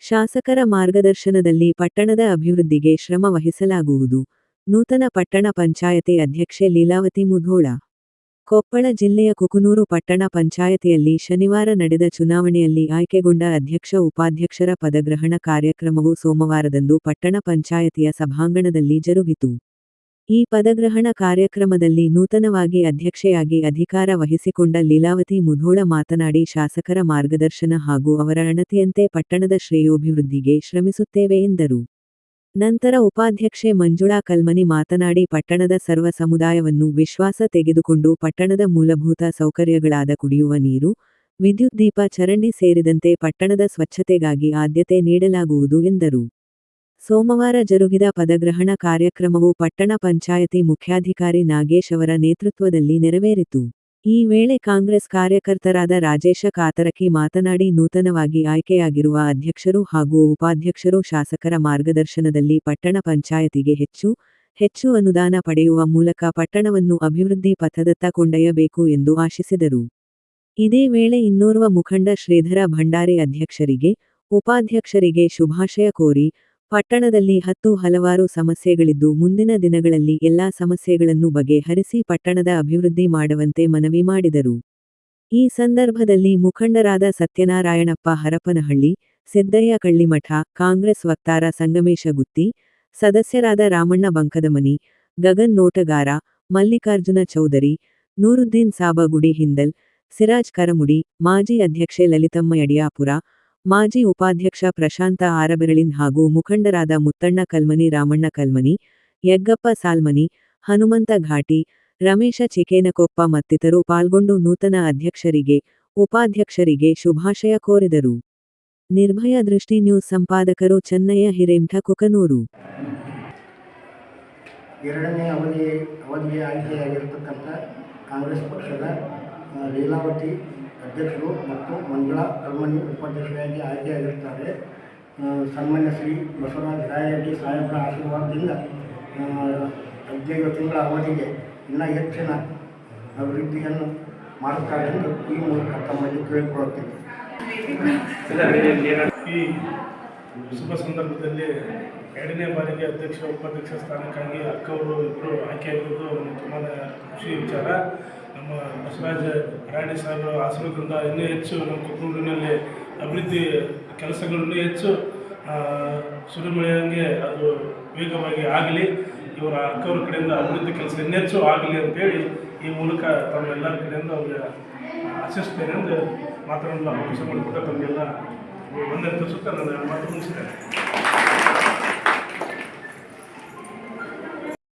ಶಾಸಕರ ಮಾರ್ಗದರ್ಶನದಲ್ಲಿ ಪಟ್ಟಣದ ಅಭಿವೃದ್ಧಿಗೆ ಶ್ರಮ ವಹಿಸಲಾಗುವುದು. ನೂತನ ಪಟ್ಟಣ ಪಂಚಾಯತಿ ಅಧ್ಯಕ್ಷೆ ಲೀಲಾವತಿ ಮುಧೋಳ. ಕೊಪ್ಪಳ ಜಿಲ್ಲೆಯ ಕುಕನೂರು ಪಟ್ಟಣ ಪಂಚಾಯತಿಯಲ್ಲಿ ಶನಿವಾರ ನಡೆದ ಚುನಾವಣೆಯಲ್ಲಿ ಆಯ್ಕೆಗೊಂಡ ಅಧ್ಯಕ್ಷ ಉಪಾಧ್ಯಕ್ಷರ ಪದಗ್ರಹಣ ಕಾರ್ಯಕ್ರಮವು ಸೋಮವಾರದಂದು ಪಟ್ಟಣ ಪಂಚಾಯತಿಯ ಸಭಾಂಗಣದಲ್ಲಿ ಜರುಗಿತು. ಈ ಪದಗ್ರಹಣ ಕಾರ್ಯಕ್ರಮದಲ್ಲಿ ನೂತನವಾಗಿ ಅಧ್ಯಕ್ಷೆಯಾಗಿ ಅಧಿಕಾರ ವಹಿಸಿಕೊಂಡ ಲೀಲಾವತಿ ಮುಧೋಳ ಮಾತನಾಡಿ, ಶಾಸಕರ ಮಾರ್ಗದರ್ಶನ ಹಾಗೂ ಅವರ ಅಣತಿಯಂತೆ ಪಟ್ಟಣದ ಶ್ರೇಯೋಭಿವೃದ್ಧಿಗೆ ಶ್ರಮಿಸುತ್ತೇವೆ ಎಂದರು. ನಂತರ ಉಪಾಧ್ಯಕ್ಷೆ ಮಂಜುಳಾ ಕಲ್ಮನಿ ಮಾತನಾಡಿ, ಪಟ್ಟಣದ ಸರ್ವ ಸಮುದಾಯವನ್ನು ವಿಶ್ವಾಸ ತೆಗೆದುಕೊಂಡು ಪಟ್ಟಣದ ಮೂಲಭೂತ ಸೌಕರ್ಯಗಳಾದ ಕುಡಿಯುವ ನೀರು, ವಿದ್ಯುತ್ ದೀಪ, ಚರಂಡಿ ಸೇರಿದಂತೆ ಪಟ್ಟಣದ ಸ್ವಚ್ಛತೆಗಾಗಿ ಆದ್ಯತೆ ನೀಡಲಾಗುವುದು ಎಂದರು. ಸೋಮವಾರ ಜರುಗಿದ ಪದಗ್ರಹಣ ಕಾರ್ಯಕ್ರಮವು ಪಟ್ಟಣ ಪಂಚಾಯತಿ ಮುಖ್ಯಾಧಿಕಾರಿ ನಾಗೇಶ್ ಅವರ ನೇತೃತ್ವದಲ್ಲಿ ನೆರವೇರಿತು. ಈ ವೇಳೆ ಕಾಂಗ್ರೆಸ್ ಕಾರ್ಯಕರ್ತರಾದ ರಾಜೇಶ ಕಾತರಕಿ ಮಾತನಾಡಿ, ನೂತನವಾಗಿ ಆಯ್ಕೆಯಾಗಿರುವ ಅಧ್ಯಕ್ಷರು ಹಾಗೂ ಉಪಾಧ್ಯಕ್ಷರು ಶಾಸಕರ ಮಾರ್ಗದರ್ಶನದಲ್ಲಿ ಪಟ್ಟಣ ಪಂಚಾಯತಿಗೆ ಹೆಚ್ಚು ಅನುದಾನ ಪಡೆಯುವ ಮೂಲಕ ಪಟ್ಟಣವನ್ನು ಅಭಿವೃದ್ಧಿ ಪಥದತ್ತ ಕೊಂಡೊಯ್ಯಬೇಕು ಎಂದು ಆಶಿಸಿದರು. ಇದೇ ವೇಳೆ ಇನ್ನೋರ್ವ ಮುಖಂಡ ಶ್ರೀಧರ ಭಂಡಾರಿ ಅಧ್ಯಕ್ಷರಿಗೆ, ಉಪಾಧ್ಯಕ್ಷರಿಗೆ ಶುಭಾಶಯ ಕೋರಿ, ಪಟ್ಟಣದಲ್ಲಿ ಹಲವಾರು ಸಮಸ್ಯೆಗಳಿದ್ದು ಮುಂದಿನ ದಿನಗಳಲ್ಲಿ ಎಲ್ಲಾ ಸಮಸ್ಯೆಗಳನ್ನು ಬಗೆಹರಿಸಿ ಪಟ್ಟಣದ ಅಭಿವೃದ್ಧಿ ಮಾಡುವಂತೆ ಮನವಿ ಮಾಡಿದರು. ಈ ಸಂದರ್ಭದಲ್ಲಿ ಮುಖಂಡರಾದ ಸತ್ಯನಾರಾಯಣಪ್ಪ ಹರಪನಹಳ್ಳಿ, ಸಿದ್ದಯ್ಯ ಕಳ್ಳಿಮಠ, ಕಾಂಗ್ರೆಸ್ ವಕ್ತಾರ ಸಂಗಮೇಶ ಗುತ್ತಿ, ಸದಸ್ಯರಾದ ರಾಮಣ್ಣ ಬಂಕದಮನಿ, ಗಗನ್ ನೋಟಗಾರ, ಮಲ್ಲಿಕಾರ್ಜುನ ಚೌಧರಿ, ನೂರುದ್ದೀನ್ ಸಾಬ ಗುಡಿ ಹಿಂದಲ್, ಸಿರಾಜ್ ಕರಮುಡಿ, ಮಾಜಿ ಅಧ್ಯಕ್ಷೆ ಲಲಿತಮ್ಮ ಯಡಿಯಾಪುರ, ಮಾಜಿ ಉಪಾಧ್ಯಕ್ಷ ಪ್ರಶಾಂತ ಆರಬೆರಳಿನ್ ಹಾಗೂ ಮುಖಂಡರಾದ ಮುತ್ತಣ್ಣ ಕಲ್ಮನಿ, ರಾಮಣ್ಣ ಕಲ್ಮನಿ, ಯಗ್ಗಪ್ಪ ಸಾಲ್ಮನಿ, ಹನುಮಂತ ಘಾಟಿ, ರಮೇಶ ಚಿಕೇನಕೊಪ್ಪ ಮತ್ತಿತರರು ಪಾಲ್ಗೊಂಡು ನೂತನ ಅಧ್ಯಕ್ಷರಿಗೆ, ಉಪಾಧ್ಯಕ್ಷರಿಗೆ ಶುಭಾಶಯ ಕೋರಿದರು. ನಿರ್ಭಯ ದೃಷ್ಟಿ ನ್ಯೂಸ್ ಸಂಪಾದಕರು ಚೆನ್ನಯ್ಯ ಹಿರೇಮಠ, ಕುಕನೂರು. ಎರಡನೇ ಅವಧಿಗೆ ಆಯ್ಕೆಯಾಗಿರತಕ್ಕಂಥ ಕಾಂಗ್ರೆಸ್ ಪಕ್ಷದ ಲೀಲಾವತಿ ಅಧ್ಯಕ್ಷರು ಮತ್ತು ಮಂಜುಳಾ ಕಲ್ಮನಿ ಉಪಾಧ್ಯಕ್ಷರಾಗಿ ಆಯ್ಕೆಯಾಗಿರುತ್ತಾರೆ. ಸನ್ಮಾನ್ಯ ಶ್ರೀ ಬಸವರಾಜ ರಾಯರೆಡ್ಡಿ ಸಾಹೇಬರ ಆಶೀರ್ವಾದದಿಂದ 15 ತಿಂಗಳ ಅವಧಿಗೆ ಇನ್ನೂ ಹೆಚ್ಚಿನ ಅಭಿವೃದ್ಧಿಯನ್ನು ಮಾಡುತ್ತಾರೆ ಎಂದು ಈ ಮೂಲಕ ತಮ್ಮಲ್ಲಿ ಕೇಳಿಕೊಳ್ಳುತ್ತೇನೆ. ಈ ಶುಭ ಸಂದರ್ಭದಲ್ಲಿ ಎರಡನೇ ಬಾರಿಗೆ ಅಧ್ಯಕ್ಷ ಉಪಾಧ್ಯಕ್ಷ ಸ್ಥಾನಕ್ಕಾಗಿ ಅಕ್ಕವರು ಇಬ್ಬರು ಆಯ್ಕೆಯಾಗಿರುವುದು ತುಂಬಾ ಖುಷಿ ವಿಚಾರ. ನಮ್ಮ ಬಸವರಾಜ ರಾಯರೆಡ್ಡಿ ಸಾಹೇಬರ ಆಶೀರ್ವಾದದಿಂದ ಇನ್ನೂ ಹೆಚ್ಚು ನಮ್ಮ ಕುಟುಂಬದಲ್ಲಿ ಅಭಿವೃದ್ಧಿ ಕೆಲಸಗಳು ಇನ್ನೂ ಹೆಚ್ಚು ಸುರಿಮಳೆಯಂಗೆ ಅದು ವೇಗವಾಗಿ ಆಗಲಿ, ಇವರ ಅಕ್ಕವ್ರ ಕಡೆಯಿಂದ ಅಭಿವೃದ್ಧಿ ಕೆಲಸ ಇನ್ನೆಚ್ಚು ಆಗಲಿ ಅಂತೇಳಿ ಈ ಮೂಲಕ ತಮ್ಮೆಲ್ಲರ ಕಡೆಯಿಂದ ಅವ್ರಿಗೆ ಆಶಿಸ್ತೇನೆ ಎಂದು ಮಾತನಾಡಲು ಅವಕಾಶ ಮಾಡಿಕೊಟ್ಟ ತಮಗೆಲ್ಲ ಒಂದೇ ತಿಳಿಸುತ್ತಾ ನನ್ನ ಮಾತು ಮುಗಿಸ್ತೇನೆ.